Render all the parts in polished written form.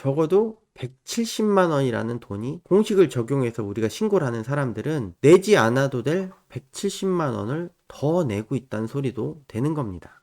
적어도 170만 원이라는 돈이 공식을 적용해서 우리가 신고를 하는 사람들은 내지 않아도 될 170만 원을 더 내고 있다는 소리도 되는 겁니다.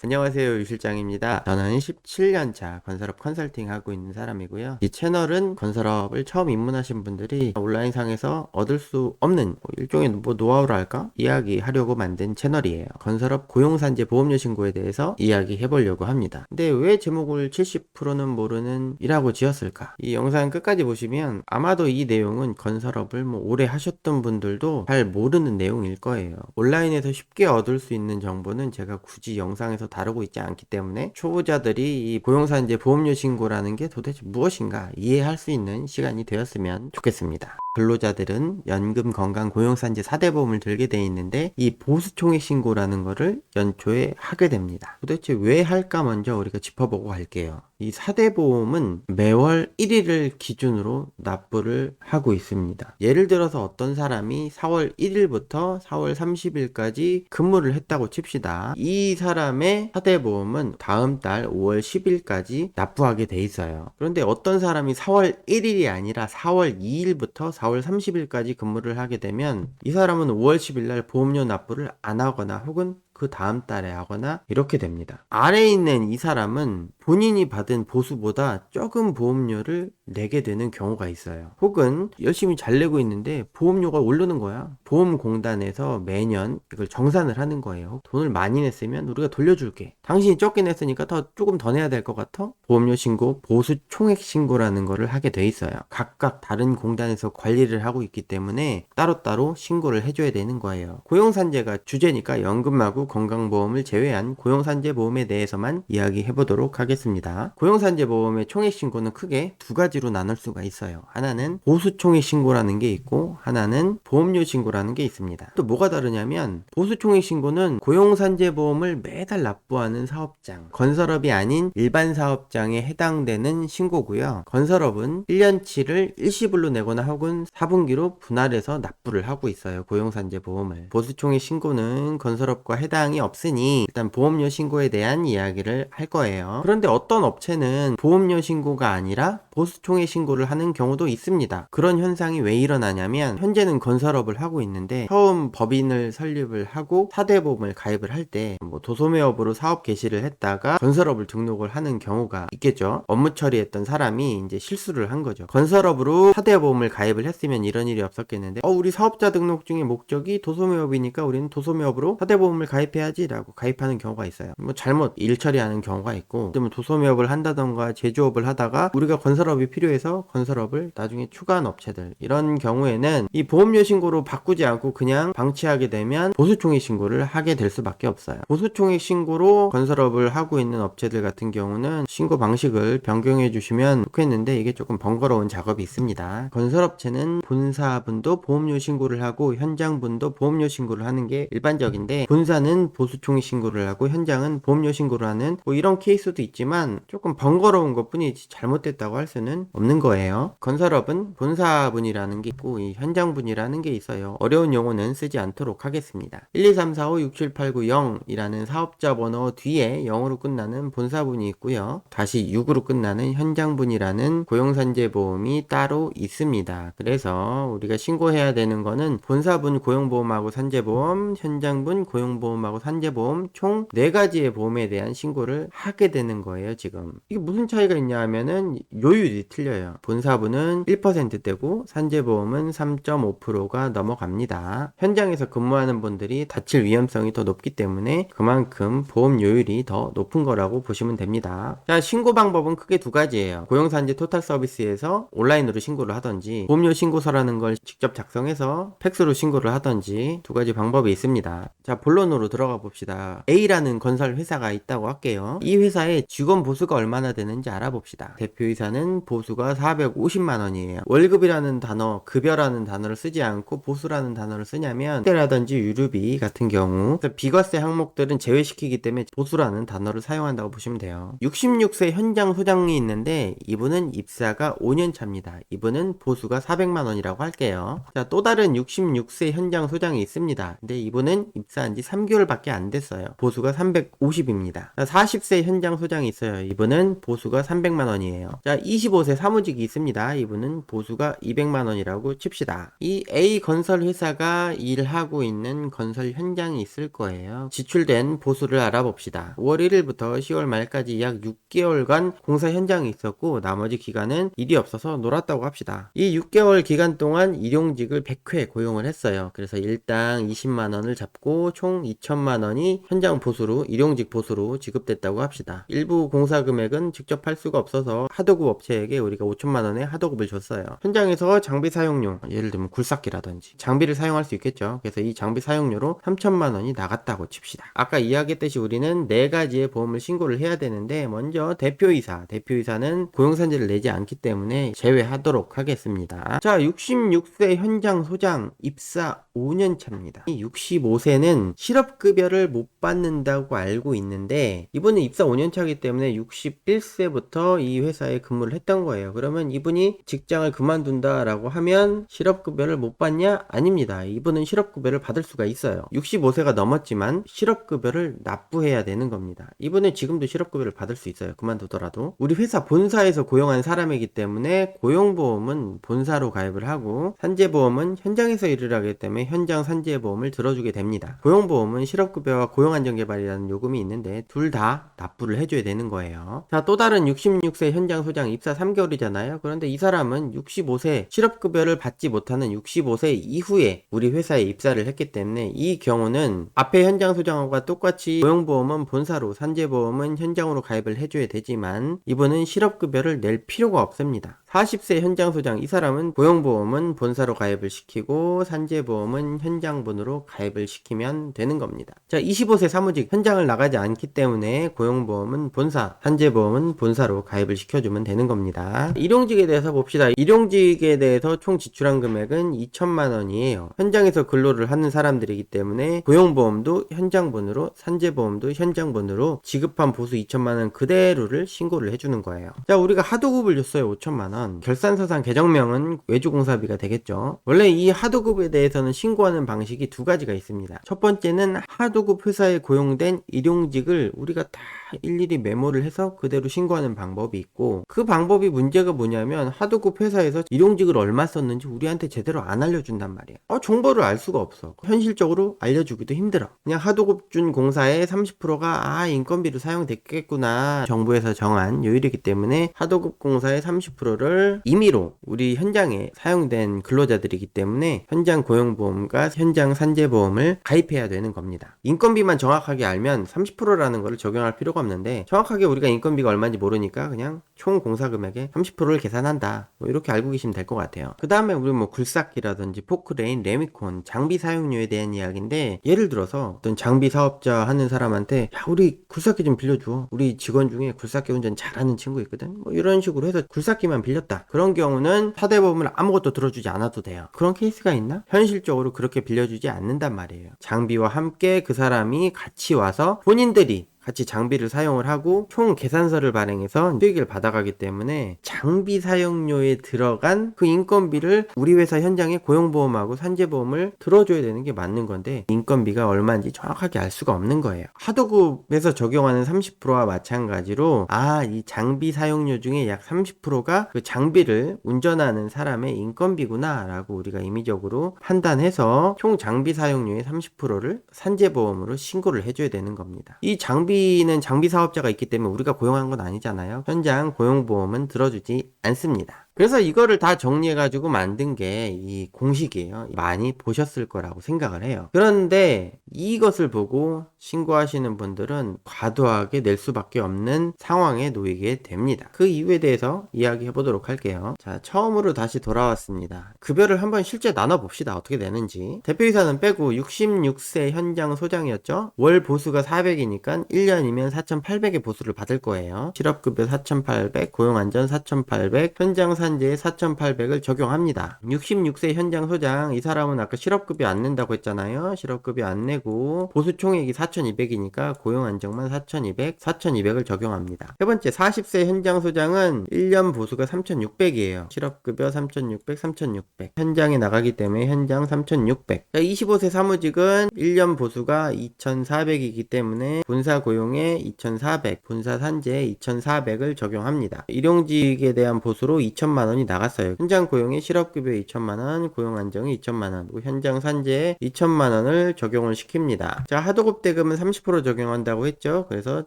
안녕하세요, 유 실장입니다. 저는 17년차 건설업 컨설팅 하고 있는 사람이고요. 이 채널은 건설업을 처음 입문하신 분들이 온라인상에서 얻을 수 없는 일종의 노하우를 할까? 이야기하려고 만든 채널이에요. 건설업 고용산재 보험료 신고에 대해서 이야기해보려고 합니다. 근데 왜 제목을 70%는 모르는 이라고 지었을까? 이 영상 끝까지 보시면 아마도 이 내용은 건설업을 오래 하셨던 분들도 잘 모르는 내용일 거예요. 온라인에서 쉽게 얻을 수 있는 정보는 제가 굳이 영상에서 다루고 있지 않기 때문에 초보자들이 이 고용산재 보험료 신고라는 게 도대체 무엇인가 이해할 수 있는 시간이 되었으면 좋겠습니다. 근로자들은 연금, 건강, 고용산재 4대 보험을 들게 돼 있는데 이 보수총액 신고라는 거를 연초에 하게 됩니다. 도대체 왜 할까 먼저 우리가 짚어보고 갈게요. 이 4대 보험은 매월 1일을 기준으로 납부를 하고 있습니다. 예를 들어서 어떤 사람이 4월 1일부터 4월 30일까지 근무를 했다고 칩시다. 이 사람의 4대 보험은 다음 달 5월 10일까지 납부하게 돼 있어요. 그런데 어떤 사람이 4월 1일이 아니라 4월 2일부터 4월 30일까지 근무를 하게 되면 이 사람은 5월 10일 날 보험료 납부를 안 하거나 혹은 그 다음 달에 하거나 이렇게 됩니다. 아래에 있는 이 사람은 본인이 받은 보수보다 적은 보험료를 내게 되는 경우가 있어요. 혹은 열심히 잘 내고 있는데 보험료가 오르는 거야. 보험공단에서 매년 이걸 정산을 하는 거예요. 돈을 많이 냈으면 우리가 돌려줄게. 당신이 적게 냈으니까 조금 더 내야 될 것 같아? 보험료 신고, 보수 총액 신고라는 거를 하게 돼 있어요. 각각 다른 공단에서 관리를 하고 있기 때문에 따로따로 신고를 해줘야 되는 거예요. 고용산재가 주제니까 연금하고 건강보험을 제외한 고용산재보험에 대해서만 이야기해보도록 하겠습니다. 고용산재보험의 총액신고는 크게 두 가지로 나눌 수가 있어요. 하나는 보수총액신고라는 게 있고 하나는 보험료 신고라는 게 있습니다. 또 뭐가 다르냐면 보수총액신고는 고용산재보험을 매달 납부하는 사업장, 건설업이 아닌 일반 사업장에 해당되는 신고고요. 건설업은 1년치를 일시불로 내거나 혹은 4분기로 분할해서 납부를 하고 있어요. 고용산재보험을. 보수총액신고는 건설업과 해당이 없으니 일단 보험료 신고에 대한 이야기를 할 거예요. 그런데 어떤 업체는 보험료 신고가 아니라 보수총액 신고를 하는 경우도 있습니다. 그런 현상이 왜 일어나냐면 현재는 건설업을 하고 있는데 처음 법인을 설립을 하고 4대 보험을 가입을 할 때 도소매업으로 사업 개시를 했다가 건설업을 등록을 하는 경우가 있겠죠. 업무 처리했던 사람이 이제 실수를 한 거죠. 건설업으로 4대 보험을 가입을 했으면 이런 일이 없었겠는데 우리 사업자 등록증의 목적이 도소매업이니까 우리는 도소매업으로 4대 보험을 가입해야지 라고 가입하는 경우가 있어요. 잘못 일 처리하는 경우가 있고 도소매업을 한다던가 제조업을 하다가 우리가 건설업이 필요해서 건설업을 나중에 추가한 업체들, 이런 경우에는 이 보험료 신고로 바꾸지 않고 그냥 방치하게 되면 보수총액 신고를 하게 될 수밖에 없어요. 보수총액 신고로 건설업을 하고 있는 업체들 같은 경우는 신고 방식을 변경해 주시면 좋겠는데 이게 조금 번거로운 작업이 있습니다. 건설업체는 본사분도 보험료 신고를 하고 현장분도 보험료 신고를 하는 게 일반적인데 본사는 보수총액 신고를 하고 현장은 보험료 신고를 하는 이런 케이스도 있지만 조금 번거로운 것 뿐이지 잘못됐다고 할 수는 없는 거예요. 건설업은 본사분이라는 게 있고 이 현장분이라는 게 있어요. 어려운 용어는 쓰지 않도록 하겠습니다. 1, 2, 3, 4, 5, 6, 7, 8, 9, 0이라는 사업자 번호 뒤에 0으로 끝나는 본사분이 있고요. 다시 6으로 끝나는 현장분이라는 고용산재보험이 따로 있습니다. 그래서 우리가 신고해야 되는 거는 본사분 고용보험하고 산재보험, 현장분 고용보험하고 산재보험 총 4가지의 보험에 대한 신고를 하게 되는 거예요. 지금 이게 무슨 차이가 있냐 하면은 요율이 틀려요. 본사분은 1%대고 산재보험은 3.5%가 넘어갑니다. 현장에서 근무하는 분들이 다칠 위험성이 더 높기 때문에 그만큼 보험료율이 더 높은 거라고 보시면 됩니다. 자, 신고 방법은 크게 두 가지예요. 고용산재 토탈 서비스에서 온라인으로 신고를 하던지 보험료 신고서라는 걸 직접 작성해서 팩스로 신고를 하던지 두 가지 방법이 있습니다. 자, 본론으로 들어가 봅시다. A라는 건설 회사가 있다고 할게요. 이 회사의 직원 보수가 얼마나 되는지 알아봅시다. 대표이사는 이번에는 보수가 450만 원이에요. 월급이라는 단어, 급여라는 단어를 쓰지 않고 보수라는 단어를 쓰냐면 세라든지 유류비 같은 경우 비과세 항목들은 제외시키기 때문에 보수라는 단어를 사용한다고 보시면 돼요. 66세 현장 소장이 있는데 이분은 입사가 5년 차입니다. 이분은 보수가 400만 원이라고 할게요. 자, 또 다른 66세 현장 소장이 있습니다. 근데 이분은 입사한 지 3개월밖에 안 됐어요. 보수가 350입니다. 자, 40세 현장 소장이 있어요. 이분은 보수가 300만 원이에요. 자, 25세 사무직이 있습니다. 이분은 보수가 200만 원이라고 칩시다. 이 A 건설 회사가 일하고 있는 건설 현장이 있을 거예요. 지출된 보수를 알아봅시다. 5월 1일부터 10월 말까지 약 6개월간 공사 현장이 있었고 나머지 기간은 일이 없어서 놀았다고 합시다. 이 6개월 기간 동안 일용직을 100회 고용을 했어요. 그래서 일당 20만 원을 잡고 총 2천만 원이 현장 보수로 일용직 보수로 지급됐다고 합시다. 일부 공사 금액은 직접 할 수가 없어서 하도급 업체에게 우리가 5천만 원의 하도급을 줬어요. 현장에서 장비 사용료, 예를 들면 굴삭기라든지 장비를 사용할 수 있겠죠. 그래서 이 장비 사용료로 3천만 원이 나갔다고 칩시다. 아까 이야기했듯이 우리는 4가지의 보험을 신고를 해야 되는데 먼저 대표이사는 고용산재를 내지 않기 때문에 제외하도록 하겠습니다. 자, 66세 현장 소장 입사 5년 차입니다. 65세는 실업급여를 못 받는다고 알고 있는데 이분은 입사 5년 차이기 때문에 61세부터 이 회사에 근무를 했던 거예요. 그러면 이분이 직장을 그만둔다라고 하면 실업급여를 못 받냐? 아닙니다. 이분은 실업급여를 받을 수가 있어요. 65세가 넘었지만 실업급여를 납부해야 되는 겁니다. 이분은 지금도 실업급여를 받을 수 있어요. 그만두더라도. 우리 회사 본사에서 고용한 사람이기 때문에 고용보험은 본사로 가입을 하고 산재보험은 현장에서 일을 하기 때문에 현장 산재보험을 들어주게 됩니다. 고용보험은 실업급여와 고용안전개발이라는 요금이 있는데 둘 다 납부를 해줘야 되는 거예요. 자, 또 다른 66세 현장 소장 입사 3개월이잖아요. 그런데 이 사람은 65세 실업급여를 받지 못하는 65세 이후에 우리 회사에 입사를 했기 때문에 이 경우는 앞에 현장 소장과 똑같이 고용보험은 본사로 산재보험은 현장으로 가입을 해줘야 되지만 이분은 실업급여를 낼 필요가 없습니다. 40세 현장 소장 이 사람은 고용보험은 본사로 가입을 시키고 산재보험은 현장분으로 가입을 시키면 되는 겁니다. 자, 25세 사무직 현장을 나가지 않기 때문에 고용보험은 본사, 산재보험은 본사로 가입을 시켜주면 되는 겁니다. 일용직에 대해서 봅시다. 일용직에 대해서 총 지출한 금액은 2천만 원이에요. 현장에서 근로를 하는 사람들이기 때문에 고용보험도 현장분으로 산재보험도 현장분으로 지급한 보수 2천만 원 그대로를 신고를 해주는 거예요. 자, 우리가 하도급을 줬어요. 5천만 원. 결산서상 계정명은 외주공사비가 되겠죠. 원래 이 하도급에 대해서는 신고하는 방식이 2가지가 있습니다. 첫 번째는 하도급 회사에 고용된 일용직을 우리가 다 일일이 메모를 해서 그대로 신고하는 방법이 있고 그 방법이 문제가 뭐냐면 하도급 회사에서 일용직을 얼마 썼는지 우리한테 제대로 안 알려준단 말이야. 정보를 알 수가 없어. 현실적으로 알려주기도 힘들어. 그냥 하도급 준 공사의 30%가 인건비로 사용됐겠구나 정부에서 정한 요일이기 때문에 하도급 공사의 30%를 임의로 우리 현장에 사용된 근로자들이기 때문에 현장 고용보험과 현장 산재보험을 가입해야 되는 겁니다. 인건비만 정확하게 알면 30%라는 거를 적용할 필요가 없는데 정확하게 우리가 인건비가 얼마인지 모르니까 그냥 총 공사 금액의 30%를 계산한다. 이렇게 알고 계시면 될 것 같아요. 그 다음에 우리 굴삭기라든지 포크레인, 레미콘, 장비 사용료에 대한 이야기인데 예를 들어서 어떤 장비 사업자 하는 사람한테 야, 우리 굴삭기 좀 빌려줘. 우리 직원 중에 굴삭기 운전 잘하는 친구 있거든. 이런 식으로 해서 굴삭기만 빌렸다. 그런 경우는 사대보험을 아무것도 들어주지 않아도 돼요. 그런 케이스가 있나? 현실적으로 그렇게 빌려주지 않는단 말이에요. 장비와 함께 그 사람이 같이 와서 본인들이 같이 장비를 사용을 하고 총 계산서를 발행해서 수익을 받아가기 때문에 장비 사용료에 들어간 그 인건비를 우리 회사 현장에 고용보험하고 산재보험을 들어줘야 되는 게 맞는 건데 인건비가 얼마인지 정확하게 알 수가 없는 거예요. 하도급에서 적용하는 30%와 마찬가지로 이 장비 사용료 중에 약 30%가 그 장비를 운전하는 사람의 인건비구나 라고 우리가 임의적으로 판단해서 총 장비 사용료의 30%를 산재보험으로 신고를 해줘야 되는 겁니다. 이 장비는 장비 사업자가 있기 때문에 우리가 고용한 건 아니잖아요. 현장 고용보험은 들어주지 않습니다. 그래서 이거를 다 정리해 가지고 만든 게 이 공식이에요. 많이 보셨을 거라고 생각을 해요. 그런데 이것을 보고 신고하시는 분들은 과도하게 낼 수밖에 없는 상황에 놓이게 됩니다. 그 이유에 대해서 이야기해 보도록 할게요. 자, 처음으로 다시 돌아왔습니다. 급여를 한번 실제 나눠 봅시다. 어떻게 되는지. 대표이사는 빼고 66세 현장 소장이었죠. 월 보수가 400이니까 1년이면 4,800의 보수를 받을 거예요. 실업급여 4,800, 고용안전 4,800, 현장 산재 4,800을 적용합니다. 66세 현장 소장, 이 사람은 아까 실업급여 안 낸다고 했잖아요. 실업급여 안 내고 보수 총액이 4,200이니까 고용안정만 4,200, 4,200을 적용합니다. 세 번째 40세 현장 소장은 1년 보수가 3,600이에요. 실업급여 3,600, 3,600. 현장에 나가기 때문에 현장 3,600. 25세 사무직은 1년 보수가 2,400이기 때문에 본사 고용에 2,400, 본사 산재에 2,400을 적용합니다. 일용직에 대한 보수로 2천만 원이 나갔어요. 현장 고용에 실업급여 2천만 원, 고용 안정에 2천만 원, 그리고 현장 산재에 2천만 원을 적용을 시킵니다. 자, 하도급 대금은 30% 적용한다고 했죠. 그래서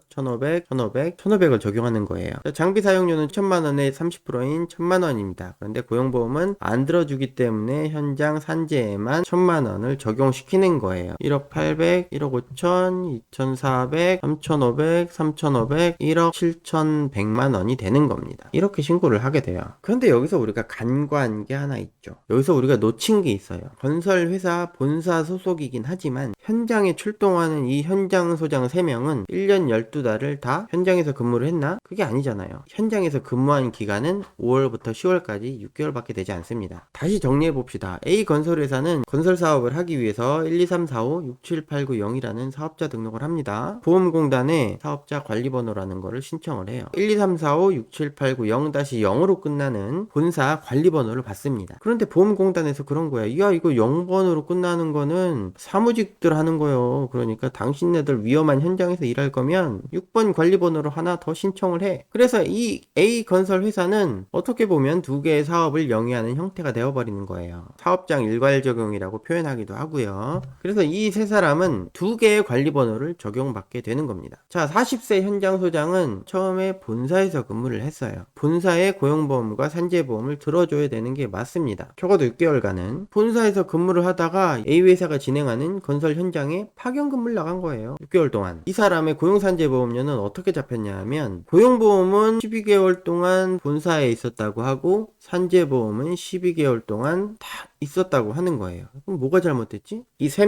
1,500, 1,500, 1,500을 적용하는 거예요. 자, 장비 사용료는 1,000만 원의 30%인 1,000만 원입니다. 그런데 고용보험은 안 들어주기 때문에 현장 산재에만 1,000만 원을 적용시키는 거예요. 1억 800, 1억 5천, 2,400, 3,500, 3,500, 1억 7,100만 원이 되는 겁니다. 이렇게 신고를 하게 돼요. 그런데 여기서 우리가 간과한 게 하나 있죠. 여기서 우리가 놓친 게 있어요. 건설회사 본사 소속이긴 하지만 현장에 출동하는 이 현장 소장 3명은 1년 12달을 다 현장에서 근무를 했나? 그게 아니잖아요. 현장에서 근무한 기간은 5월부터 10월까지 6개월밖에 되지 않습니다. 다시 정리해 봅시다. A 건설회사는 건설 사업을 하기 위해서 1, 2, 3, 4, 5, 6, 7, 8, 9, 0이라는 사업자 등록을 합니다. 보험공단에 사업자 관리번호라는 거를 신청을 해요. 1, 2, 3, 4, 5, 6, 7, 8, 9, 0-0으로 끝나는 본사 관리번호를 받습니다. 그런데 보험공단에서 그런 거야. 야, 이거 0번으로 끝나는 거는 사무직들 하는 거요. 그러니까 당신네들 위험한 현장에서 일할 거면 6번 관리번호로 하나 더 신청을 해. 그래서 이 A 건설 회사는 어떻게 보면 두 개의 사업을 영위하는 형태가 되어버리는 거예요. 사업장 일괄 적용이라고 표현하기도 하고요. 그래서 이 세 사람은 두 개의 관리번호를 적용받게 되는 겁니다. 자, 40세 현장 소장은 처음에 본사에서 근무를 했어요. 본사의 고용보험과 산재보험을 들어줘야 되는 게 맞습니다. 적어도 6개월간은 본사에서 근무를 하다가 A 회사가 진행하는 건설 현장에 파견 근무를 나간 거예요. 6개월 동안. 이 사람의 고용산재보험료는 어떻게 잡혔냐 하면 고용보험은 12개월 동안 본사에 있었다고 하고 산재보험은 12개월 동안 다 있었다고 하는 거예요. 그럼 뭐가 잘못됐지? 이 세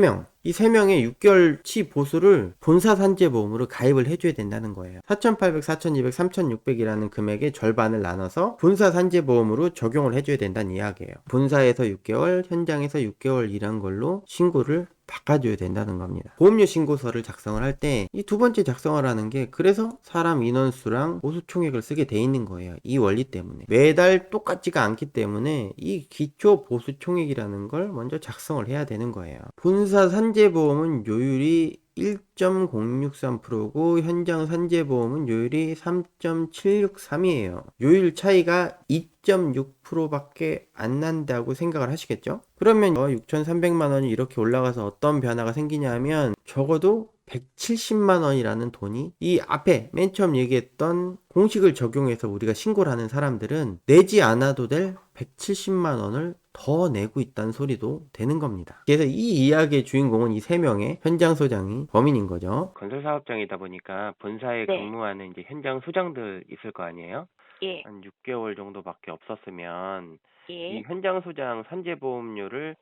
명의 6개월치 보수를 본사 산재보험으로 가입을 해줘야 된다는 거예요. 4,800, 4,200, 3,600이라는 금액의 절반을 나눠서 본사 산재보험으로 적용을 해줘야 된다는 이야기예요. 본사에서 6개월, 현장에서 6개월 일한 걸로 신고를 바꿔줘야 된다는 겁니다. 보험료 신고서를 작성을 할 때 이 두 번째 작성을 하는 게 그래서 사람 인원수랑 보수 총액을 쓰게 돼 있는 거예요. 이 원리 때문에. 매달 똑같지가 않기 때문에 이 기초 보수 총액이라는 걸 먼저 작성을 해야 되는 거예요. 본사 산재보험은 요율이 1.063%고 현장 산재보험은 요율이 3.763이에요. 요율 차이가 2.6%밖에 안 난다고 생각을 하시겠죠? 그러면 6,300만 원이 이렇게 올라가서 어떤 변화가 생기냐 하면 적어도 170만 원이라는 돈이 이 앞에 맨 처음 얘기했던 공식을 적용해서 우리가 신고를 하는 사람들은 내지 않아도 될 170만 원을 더 내고 있다는 소리도 되는 겁니다. 그래서 이 이야기의 주인공은 이 세 명의 현장 소장이 범인인 거죠. 건설 사업장이다 보니까 본사에 네. 근무하는 이제 현장 소장들 있을 거 아니에요? 예. 한 6개월 정도밖에 없었으면 이 예. 현장 소장 산재보험료를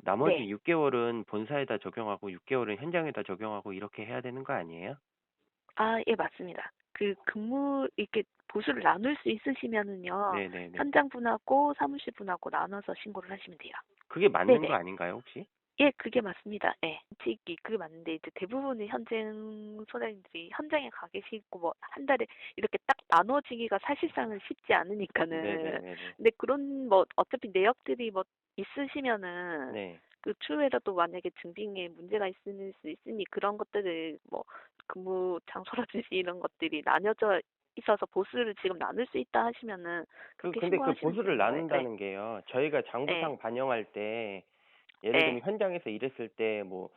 나머지 네. 6개월은 본사에다 적용하고 6개월은 현장에다 적용하고 이렇게 해야 되는 거 아니에요? 아, 예, 맞습니다. 그 근무 이렇게 보수를 나눌 수 있으시면은요. 네네네. 현장 분하고 사무실 분하고 나눠서 신고를 하시면 돼요. 그게 맞는 거 네네. 아닌가요, 혹시? 예, 그게 맞습니다. 예. 솔직히 그게 맞는데 이제 대부분의 현장 소장님들이 현장에 가 계시고 뭐 한 달에 이렇게 딱 나눠지기가 사실상은 쉽지 않으니까는. 네네네네. 근데 그런 뭐 어차피 내역들이 뭐 있으시면은 네. 그 추후에라도 만약에 증빙에 문제가 있을 수 있으니 그런 것들을 뭐 근무 장소라든지 이런 것들이 나뉘어져 있어서 보수를 지금 나눌 수 있다 하시면은 그렇게 근데 그 신고하시면 보수를 되는 거예요. 네. 나눈다는 게요. 저희가 예. 장부상 반영할 때 예를 들면 예. 현장에서 일했을 때 뭐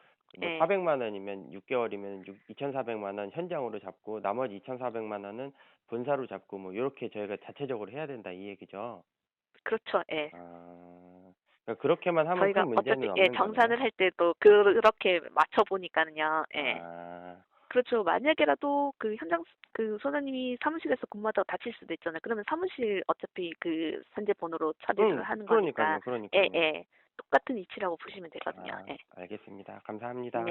예. 400만 원이면 6개월이면 2,400만 원 현장으로 잡고 나머지 2,400만 원은 본사로 잡고 뭐 요렇게 저희가 자체적으로 해야 된다 이 얘기죠. 그렇죠. 예. 그러니까 그렇게만 하면 저희가 큰 문제는 어차피 예, 없는 거네요. 정산을 할 때도 그렇게 맞춰 보니까는요. 예. 아, 그렇죠. 만약에라도 그 현장 소장님이 사무실에서 근무하다가 다칠 수도 있잖아요. 그러면 사무실 어차피 그 산재 번호로 처리를 하는 거니까. 예, 그러니까요. 예. 똑같은 이치라고 보시면 되거든요. 아, 예. 알겠습니다. 네. 감사합니다.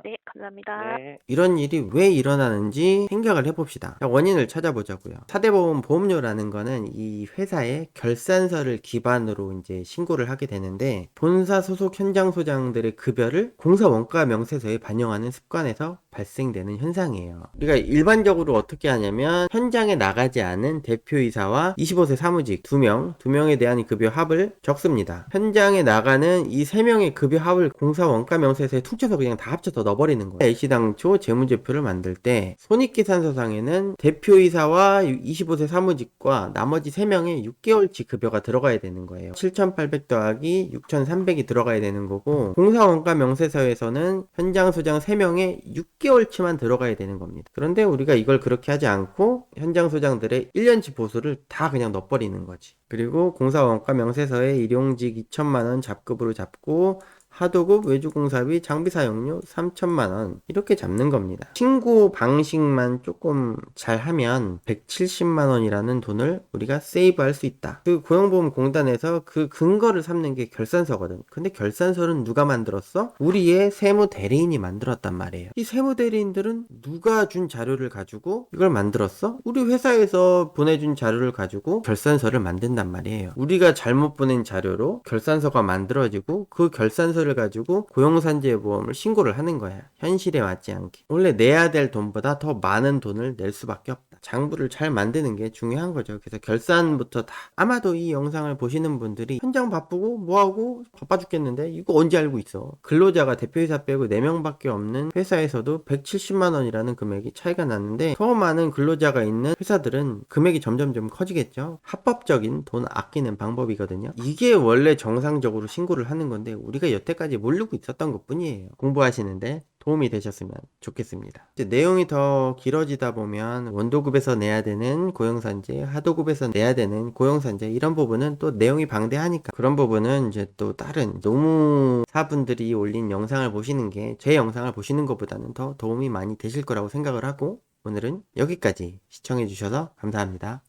네, 감사합니다. 네. 이런 일이 왜 일어나는지 생각을 해봅시다. 원인을 찾아보자고요. 사대보험 보험료라는 거는 이 회사의 결산서를 기반으로 이제 신고를 하게 되는데, 본사 소속 현장 소장들의 급여를 공사 원가 명세서에 반영하는 습관에서 발생되는 현상이에요. 우리가 일반적으로 어떻게 하냐면, 현장에 나가지 않은 대표이사와 25세 사무직 2명에 대한 급여 합을 적습니다. 현장에 나가는 이 3명의 급여 합을 공사 원가 명세서에 퉁쳐서 그냥 다 합쳐서 넣어버리는 거예요. A시당초 재무제표를 만들 때 손익계산서상에는 대표이사와 25세 사무직과 나머지 3명의 6개월치 급여가 들어가야 되는 거예요. 7,800 더하기 6,300이 들어가야 되는 거고, 공사 원가 명세서에서는 현장 소장 3명의 6개월치만 들어가야 되는 겁니다. 그런데 우리가 이걸 그렇게 하지 않고 현장 소장들의 1년치 보수를 다 그냥 넣어버리는 거지. 그리고 공사 원가 명세서에 일용직 2천만원 잡급으로 잡고, 하도급, 외주공사비, 장비 사용료 3천만원 이렇게 잡는 겁니다. 신고 방식만 조금 잘하면 170만원이라는 돈을 우리가 세이브할 수 있다. 그 고용보험공단에서 그 근거를 삼는 게 결산서거든. 근데 결산서는 누가 만들었어? 우리의 세무대리인이 만들었단 말이에요. 이 세무대리인들은 누가 준 자료를 가지고 이걸 만들었어? 우리 회사에서 보내준 자료를 가지고 결산서를 만든단 말이에요. 우리가 잘못 보낸 자료로 결산서가 만들어지고, 그 결산서를 가지고 고용산재보험을 신고를 하는 거야. 현실에 맞지 않게. 원래 내야 될 돈보다 더 많은 돈을 낼 수밖에 없다. 장부를 잘 만드는 게 중요한 거죠. 그래서 결산부터 다. 아마도 이 영상을 보시는 분들이 현장 바쁘고 뭐하고 바빠 죽겠는데 이거 언제 알고 있어. 근로자가 대표이사 빼고 4명밖에 없는 회사에서도 170만원이라는 금액이 차이가 나는데, 더 많은 근로자가 있는 회사들은 금액이 점점점 커지겠죠. 합법적인 돈 아끼는 방법이거든요. 이게 원래 정상적으로 신고를 하는 건데, 우리가 여태까지 모르고 있었던 것 뿐이에요. 공부하시는데 도움이 되셨으면 좋겠습니다. 이제 내용이 더 길어지다 보면 원도급에서 내야 되는 고용산재, 하도급에서 내야 되는 고용산재, 이런 부분은 또 내용이 방대하니까 그런 부분은 이제 또 다른 노무사분들이 올린 영상을 보시는 게 제 영상을 보시는 것보다는 더 도움이 많이 되실 거라고 생각을 하고, 오늘은 여기까지 시청해 주셔서 감사합니다.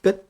끝!